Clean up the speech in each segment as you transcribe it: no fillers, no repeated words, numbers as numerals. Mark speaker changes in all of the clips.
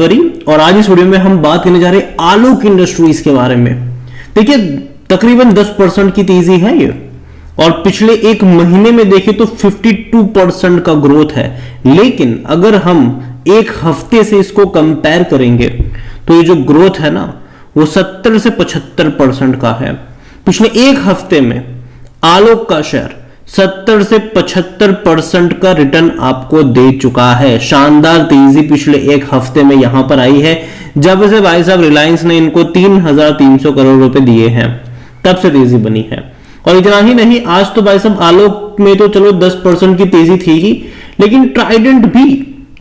Speaker 1: जनवरी और आज इस वीडियो में हम बात करने जा रहे हैं आलोक इंडस्ट्रीज के बारे में। देखिए तकरीबन 10% की तेजी है ये और पिछले एक महीने में देखें तो 52% का ग्रोथ है। लेकिन अगर हम एक हफ्ते से इसको कंपेयर करेंगे तो ये जो ग्रोथ है ना वो 70 से 75% का है। पिछले एक हफ्ते में आलोक का शेयर 70 से 75% का रिटर्न आपको दे चुका है। शानदार तेजी पिछले एक हफ्ते में यहां पर आई है। जब से भाई साहब रिलायंस ने इनको 3,300 करोड़ रुपए दिए हैं तब से तेजी बनी है। और इतना ही नहीं, आज तो भाई साहब आलोक में तो चलो 10% की तेजी थी ही, लेकिन ट्राइडेंट भी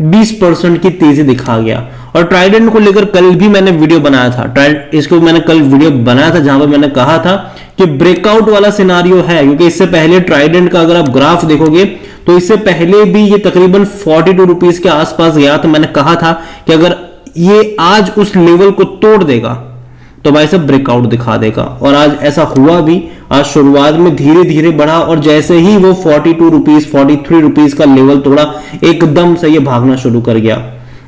Speaker 1: 20% की तेजी दिखा गया। और ट्राइडेंट को लेकर कल भी मैंने वीडियो बनाया था। इसको मैंने कल वीडियो बनाया था जहां पर मैंने कहा था कि ब्रेकआउट वाला सिनारियो है, क्योंकि इससे पहले ट्राइडेंट का अगर आप ग्राफ देखोगे तो इससे पहले भी ये तकरीबन 42 रुपीज के आसपास गया। तो मैंने कहा था कि अगर ये आज उस लेवल को तोड़ देगा तो भाई साहब ब्रेकआउट दिखा देगा। और आज ऐसा हुआ भी। आज शुरुआत में धीरे धीरे बढ़ा और जैसे ही वो 42 रुपीज 43 रुपीज का लेवल तोड़ा एकदम से ये भागना शुरू कर गया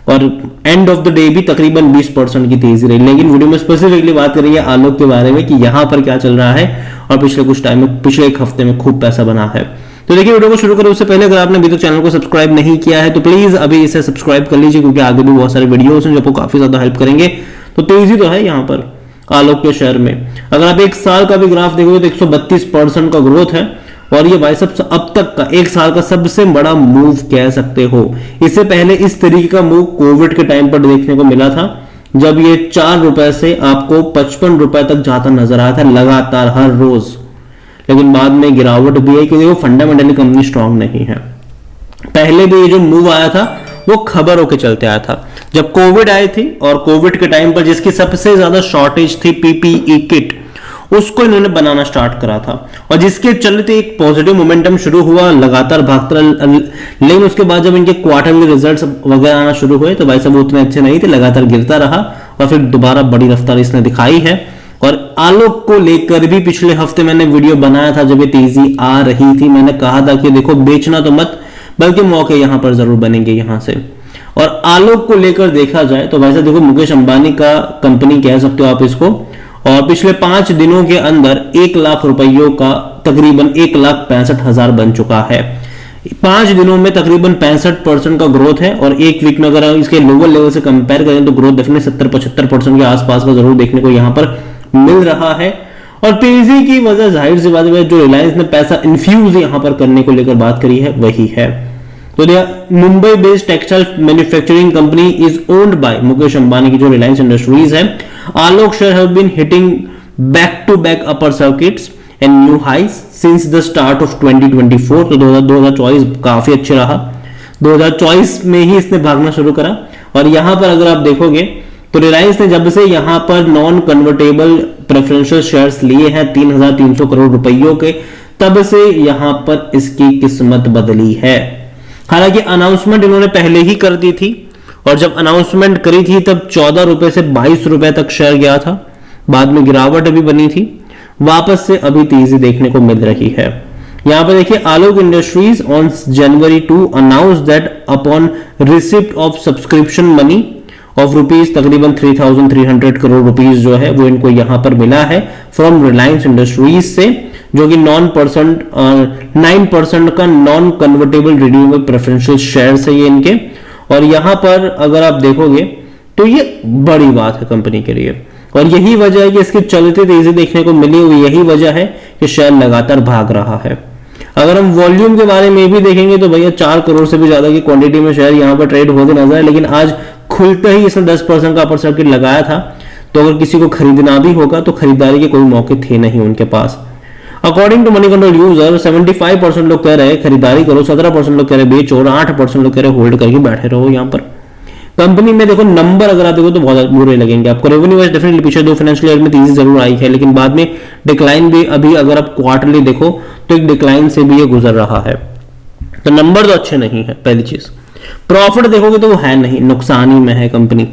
Speaker 1: और एंड ऑफ द डे भी तकरीबन 20% की तेजी रही। लेकिन वीडियो में स्पेसिफिकली बात करेंगे आलोक के बारे में कि यहां पर क्या चल रहा है और पिछले कुछ टाइम में, पिछले एक हफ्ते में खूब पैसा बना है। तो देखिए वीडियो को शुरू करें उससे पहले अगर आपने अभी तक चैनल को सब्सक्राइब नहीं किया है तो प्लीज अभी इसे सब्सक्राइब कर लीजिए, क्योंकि आगे भी बहुत सारे वीडियोस हैं जो आपको काफी ज्यादा हेल्प करेंगे। तो तेजी तो है यहाँ पर आलोक के शेयर में। अगर आप एक साल का भी ग्राफ देखोगे तो 132% का ग्रोथ है और ये भाई साहब अब तक का एक साल का सबसे बड़ा मूव कह सकते हो। इससे पहले इस तरीके का मूव कोविड के टाइम पर देखने को मिला था, जब ये 4 रुपए से आपको 55 रुपए तक जाता नजर आया था लगातार हर रोज। लेकिन बाद में गिरावट भी है क्योंकि वो फंडामेंटली कंपनी स्ट्रांग नहीं है। पहले भी ये जो मूव आया था वो खबरों के चलते आया था। जब कोविड आई थी और कोविड के टाइम पर जिसकी सबसे ज्यादा शॉर्टेज थी पीपीई किट, उसको इन्होंने बनाना स्टार्ट करा था और जिसके चलते एक पॉजिटिव मोमेंटम शुरू हुआ, लगातार भागता। लेकिन उसके बाद जब इनके क्वार्टरली रिजल्ट्स वगैरह आना शुरू हुए तो भाई साहब उतने अच्छे नहीं थे, लगातार गिरता रहा और फिर दोबारा बड़ी रफ्तार इसने दिखाई है। और आलोक को लेकर भी पिछले हफ्ते मैंने वीडियो बनाया था जब ये तेजी आ रही थी। मैंने कहा था कि देखो बेचना तो मत, बल्कि मौके यहां पर जरूर बनेंगे यहां से। और आलोक को लेकर देखा जाए तो भाई साहब देखो मुकेश अंबानी का कंपनी कह सकते हो आप इसको, और पिछले 5 दिनों के अंदर 1 लाख रुपयों का तकरीबन 1,65,000 बन चुका है। 5 दिनों में तकरीबन 65% का ग्रोथ है और एक वीक में अगर इसके लोअर लेवल से कंपेयर करें तो ग्रोथ डेफिनेटली 70-75% के आसपास का जरूर देखने को यहां पर मिल रहा है। और तेजी की वजह जाहिर सी बात है जो रिलायंस ने पैसा इन्फ्यूज यहां पर करने को लेकर बात करी है वही है। तो Mumbai based textile manufacturing company is owned by Mukesh Ambani की जो रिलायंस इंडस्ट्रीज है। Alok share have been hitting back to back upper circuits and new highs since the start of 2024। तो 2024 काफी अच्छे रहा। 2024 में ही इसने भागना शुरू करा और यहां पर अगर आप देखोगे तो रिलायंस ने जब से यहां पर नॉन कन्वर्टेबल प्रेफरेंशियल शेयर्स लिए हैं 3,300 करोड़ रुपयों के, तब से यहां पर इसकी किस्मत बदली है। हालांकि अनाउंसमेंट इन्होंने पहले ही कर दी थी और जब अनाउंसमेंट करी थी तब 14 रुपए से 22 रुपए तक शेयर गया था। बाद में गिरावट अभी बनी थी, वापस से अभी तेजी देखने को मिल रही है। यहां पर देखिए Alok industries on January 2 announce that upon receipt of subscription money of rupees तकरीबन 3,300 करोड़ रुपीज जो है वो इनको यहां पर मिला है फ्रॉम रिलायंस इंडस्ट्रीज से, जो कि 9% का नॉन कन्वर्टेबल रिड्यूमेबल प्रेफरेंशियल शेयर्स है ये इनके। और यहां पर अगर आप देखोगे तो ये बड़ी बात है कंपनी के लिए और यही वजह है कि इसके चलते तेजी देखने को मिली हुई, यही वजह है कि शेयर लगातार भाग रहा है। अगर हम वॉल्यूम के बारे में भी देखेंगे तो भैया 4 करोड़ से भी ज्यादा की क्वांटिटी में शेयर यहां पर ट्रेड होते नजर है। लेकिन आज खुलते ही इसने 10% का अपर सर्किट लगाया था, तो अगर किसी को खरीदना भी होगा तो खरीदारी के कोई मौके थे नहीं उनके पास। According to Moneycontrol user 75% लोग कह रहे हैं खरीदारी करो, 17% लोग कह रहे बेचो और 8% लोग कह रहे होल्ड करके बैठे रहो। यहां पर कंपनी में देखो नंबर अगर आप देखो तो बहुत बुरे लगेंगे आपको। रेवेन्यू वाइज डेफिनेटली पिछले 2 फाइनेंशियल ईयर में तेजी जरूर आई है, लेकिन बाद में डिक्लाइन भी अभी अगर आप क्वार्टरली देखो तो एक डिक्लाइन से भी ये गुजर रहा है। तो नंबर तो अच्छे नहीं है पहली चीज। प्रॉफिट देखोगे तो वो है नहीं, नुकसान ही में है कंपनी।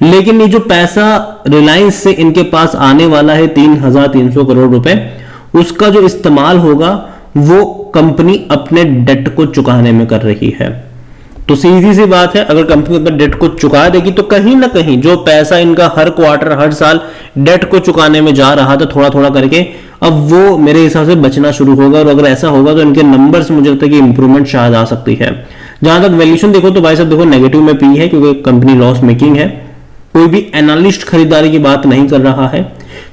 Speaker 1: लेकिन ये जो पैसा रिलायंस से इनके पास आने वाला है 3,300 करोड़ रुपए, उसका जो इस्तेमाल होगा वो कंपनी अपने डेट को चुकाने में कर रही है। तो सीधी सी बात है, अगर कंपनी अपने डेट को चुका देगी तो कहीं ना कहीं जो पैसा इनका हर क्वार्टर हर साल डेट को चुकाने में जा रहा था थोड़ा थोड़ा करके, अब वो मेरे हिसाब से बचना शुरू होगा। और अगर ऐसा होगा तो इनके नंबर से मुझे लगता है कि इंप्रूवमेंट शायद आ सकती है। जहां तक वैल्यूएशन देखो तो भाई साहब देखो नेगेटिव में पी है, क्योंकि कंपनी लॉस मेकिंग है, कोई भी एनालिस्ट खरीदारी की बात नहीं कर रहा है।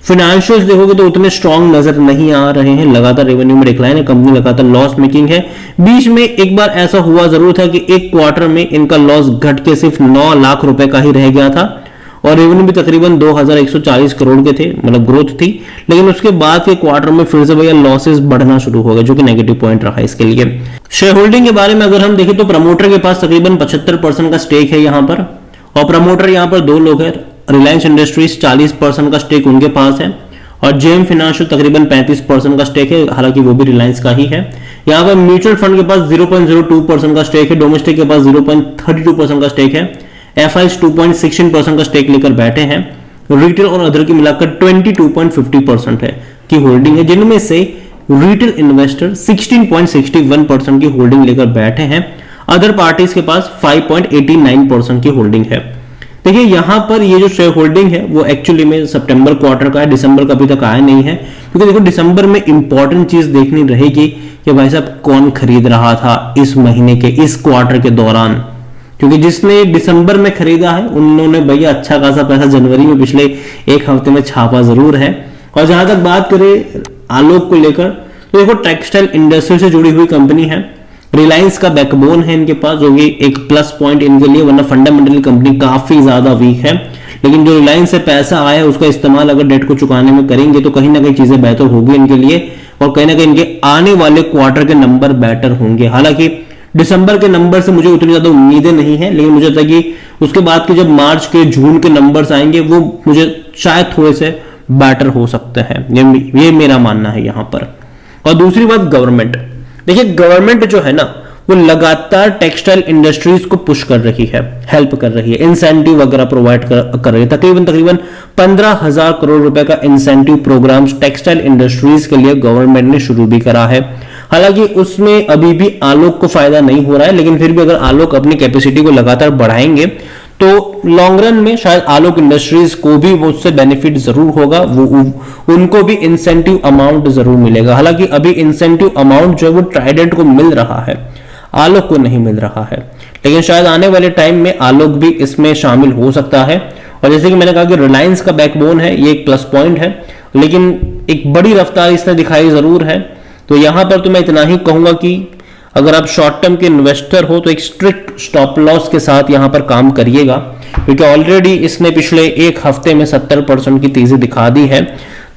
Speaker 1: फाइनेंशियल्स देखोगे तो उतने स्ट्रांग नजर नहीं आ रहे हैं, लगातार रेवेन्यू में डिक्लाइन है, कंपनी लगातार लॉस मेकिंग है। बीच में एक बार ऐसा हुआ जरूर था कि एक क्वार्टर में इनका लॉस घट के सिर्फ 9 लाख रुपए का ही रह गया था और रेवेन्यू भी तकरीबन 2140 करोड़ के थे, मतलब ग्रोथ थी। लेकिन उसके बाद के क्वार्टर में फिर से भैया लॉसेस बढ़ना शुरू हो गए, जो कि नेगेटिव पॉइंट रहा इसके लिए। शेयर होल्डिंग के बारे में अगर हम देखें तो प्रमोटर के पास तकरीबन 75% का स्टेक है यहां पर, और प्रमोटर यहां पर दो लोग हैं। रिलायंस इंडस्ट्रीज 40% का स्टेक उनके पास है और जेएम फाइनेंशियल तकरीबन 35% का स्टेक है, हालांकि वो भी रिलायंस का ही है। यहां पर म्यूचुअल फंड के पास 0.02% का स्टेक है, डोमेस्टिक के पास 0.32% का स्टेक है, एफआईज 2.16% का स्टेक लेकर बैठे हैं। रिटेल और अदर की मिलाकर 22.50% है की होल्डिंग है, जिनमें से रिटेल इन्वेस्टर 16.61% की होल्डिंग लेकर बैठे हैं। अदर पार्टीज के पास 5.89% की होल्डिंग है। देखिए यहां पर ये जो शेयर होल्डिंग है वो एक्चुअली में सितंबर क्वार्टर का है, दिसंबर का अभी तक आया नहीं है, क्योंकि देखो दिसंबर में इंपॉर्टेंट चीज देखनी रहेगी कि भाई साहब कौन खरीद रहा था इस महीने के इस क्वार्टर के दौरान, क्योंकि जिसने दिसंबर में खरीदा है उन्होंने भैया अच्छा खासा पैसा जनवरी में पिछले एक हफ्ते में छापा जरूर है। और जहां तक बात करें आलोक को लेकर तो देखो टेक्सटाइल इंडस्ट्री से जुड़ी हुई कंपनी है, रिलायंस का बैकबोन है इनके पास, जो कि एक प्लस पॉइंट इनके लिए, वरना फंडामेंटली कंपनी काफी ज्यादा वीक है। लेकिन जो रिलायंस से पैसा आया है उसका इस्तेमाल अगर डेट को चुकाने में करेंगे तो कहीं ना कहीं चीजें बेहतर होगी इनके लिए, और कहीं ना कहीं इनके आने वाले क्वार्टर के नंबर बेटर होंगे। हालांकि दिसंबर के नंबर से मुझे उतनी ज्यादा उम्मीदें नहीं है, लेकिन मुझे लगता है कि उसके बाद के जब मार्च के जून के नंबर्स आएंगे वो मुझे शायद थोड़े से बेटर हो सकते हैं, ये मेरा मानना है यहां पर। और दूसरी बात गवर्नमेंट, देखिए गवर्नमेंट जो है ना वो लगातार टेक्सटाइल इंडस्ट्रीज को पुश कर रही है, हेल्प कर रही है, इंसेंटिव वगैरह प्रोवाइड कर रही है। तकरीबन 15,000 करोड़ रुपए का इंसेंटिव प्रोग्राम्स टेक्सटाइल इंडस्ट्रीज के लिए गवर्नमेंट ने शुरू भी करा है। हालांकि उसमें अभी भी आलोक को फायदा नहीं हो रहा है, लेकिन फिर भी अगर आलोक अपनी कैपेसिटी को लगातार बढ़ाएंगे तो लॉन्ग रन में शायद आलोक इंडस्ट्रीज को भी उससे बेनिफिट जरूर होगा, वो उनको भी इंसेंटिव अमाउंट जरूर मिलेगा। हालांकि अभी इंसेंटिव अमाउंट जो है वो ट्राइडेंट को मिल रहा है, आलोक को नहीं मिल रहा है, लेकिन शायद आने वाले टाइम में आलोक भी इसमें शामिल हो सकता है। और जैसे कि मैंने कहा कि रिलायंस का बैकबोन है, ये एक प्लस पॉइंट है, लेकिन एक बड़ी रफ्तार इसने दिखाई जरूर है। तो यहां पर तो मैं इतना ही कहूंगा कि अगर आप शॉर्ट टर्म के इन्वेस्टर हो तो एक स्ट्रिक्ट स्टॉप लॉस के साथ यहां पर काम करिएगा, क्योंकि ऑलरेडी इसने पिछले एक हफ्ते में 70% की तेजी दिखा दी है।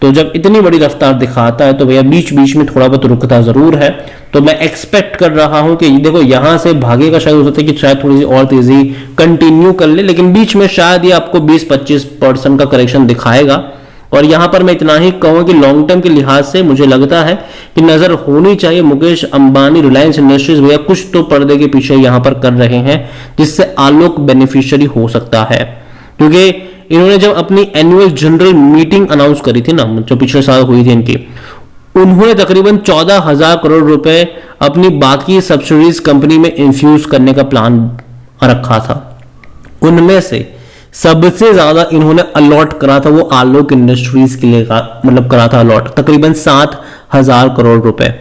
Speaker 1: तो जब इतनी बड़ी रफ्तार दिखाता है तो भैया बीच बीच में थोड़ा बहुत रुकता जरूर है। तो मैं एक्सपेक्ट कर रहा हूं कि देखो यहां से भागेगा, शायद हो सकता है कि शायद थोड़ी सी और तेजी कंटिन्यू कर ले, लेकिन बीच में शायद ये आपको 20-25% का करेक्शन दिखाएगा। और यहां पर मैं इतना ही कहूंगा कि लॉन्ग टर्म के लिहाज से मुझे लगता है कि नजर होनी चाहिए मुकेश अंबानी, रिलायंस इंडस्ट्रीज भैया कुछ तो पर्दे के पीछे यहां पर कर रहे हैं, जिससे आलोक बेनिफिशियरी हो सकता है। क्योंकि इन्होंने जब अपनी एनुअल जनरल मीटिंग अनाउंस करी थी ना, जो पिछले साल हुई थी इनकी, उन्होंने तकरीबन 14,000 करोड़ रुपए अपनी बाकी सब्सिडीज कंपनी में इंफ्यूज करने का प्लान रखा था। उनमें से सबसे ज्यादा इन्होंने अलॉट करा था वो आलोक इंडस्ट्रीज के लिए, मतलब करा था अलॉट तकरीबन 7,000 करोड़ रुपए।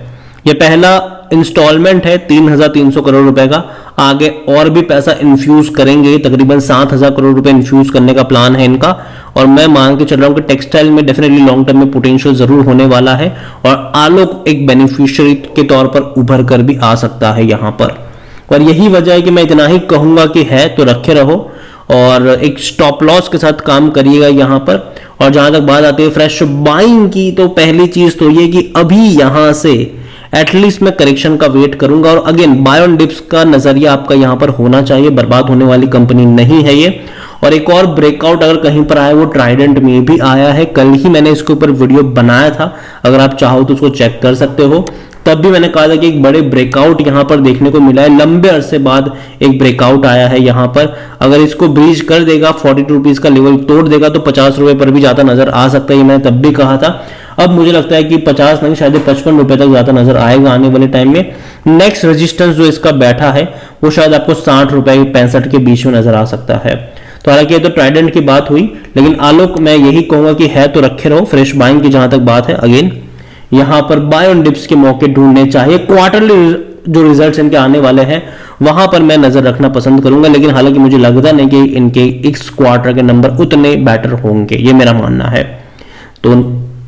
Speaker 1: ये पहला इंस्टॉलमेंट है 3,300 करोड़ रुपए का, आगे और भी पैसा इन्फ्यूज करेंगे, तकरीबन 7,000 करोड़ रुपए इन्फ्यूज करने का प्लान है इनका। और मैं मान के चल रहा हूं कि टेक्सटाइल में डेफिनेटली लॉन्ग टर्म में पोटेंशियल जरूर होने वाला है, और आलोक एक बेनिफिशियरी के तौर पर उभर कर भी आ सकता है यहां पर। और यही वजह है कि मैं इतना ही कहूंगा कि है तो रखे रहो और एक स्टॉप लॉस के साथ काम करिएगा यहां पर। और जहां तक बात आती है फ्रेश बाइंग की, तो पहली चीज तो ये कि अभी यहां से एटलीस्ट मैं करेक्शन का वेट करूंगा। और अगेन बाय ऑन डिप्स का नजरिया आपका यहां पर होना चाहिए, बर्बाद होने वाली कंपनी नहीं है ये। और एक और ब्रेकआउट अगर कहीं पर आया वो ट्राइडेंट में भी आया है, कल ही मैंने इसके ऊपर वीडियो बनाया था, अगर आप चाहो तो उसको चेक कर सकते हो। तब भी मैंने कहा था कि एक बड़े ब्रेकआउट यहां पर देखने को मिला है, लंबे अरसे बाद एक ब्रेकआउट आया है यहां पर। अगर इसको ब्रीच कर देगा, 42 रुपीज का लेवल तोड़ देगा, तो 50 रुपए पर भी ज्यादा नजर आ सकता है, ये मैंने तब भी कहा था। अब मुझे लगता है कि 50 नहीं शायद 55 रुपए तक ज्यादा नजर आएगा आने वाले टाइम में। नेक्स्ट रेजिस्टेंस जो इसका बैठा है वो शायद आपको 60 रुपए 65 के बीच में नजर आ सकता है। तो हालांकि ये तो ट्राइडेंट की बात हुई, लेकिन आलोक मैं यही कहूंगा कि है तो रखे रहो। फ्रेश बाइंग की जहां तक बात है, अगेन यहां पर बाय ऑन डिप्स के मौके ढूंढने चाहिए। क्वार्टरली जो रिजल्ट्स इनके आने वाले हैं वहां पर मैं नजर रखना पसंद करूंगा, लेकिन हालांकि मुझे लगता नहीं कि इनके इस क्वार्टर के नंबर उतने बेटर होंगे, ये मेरा मानना है। तो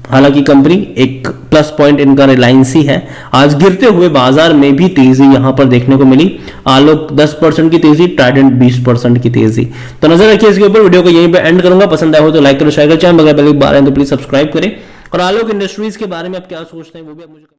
Speaker 1: हालांकि कंपनी एक प्लस पॉइंट इनका रिलायंस ही है। आज गिरते हुए बाजार में भी तेजी यहां पर देखने को मिली। आलोक 10% की तेजी, ट्राइडेंट 20% की तेजी। तो नजर रखिए इसके ऊपर। वीडियो को यहीं पे एंड करूंगा। पसंद आया हो तो लाइक करो, शेयर करो। चैनल अगर पहली बार है तो प्लीज सब्सक्राइब करें। और आलोक इंडस्ट्रीज के बारे में आप क्या सोचते हैं वो भी आप मुझे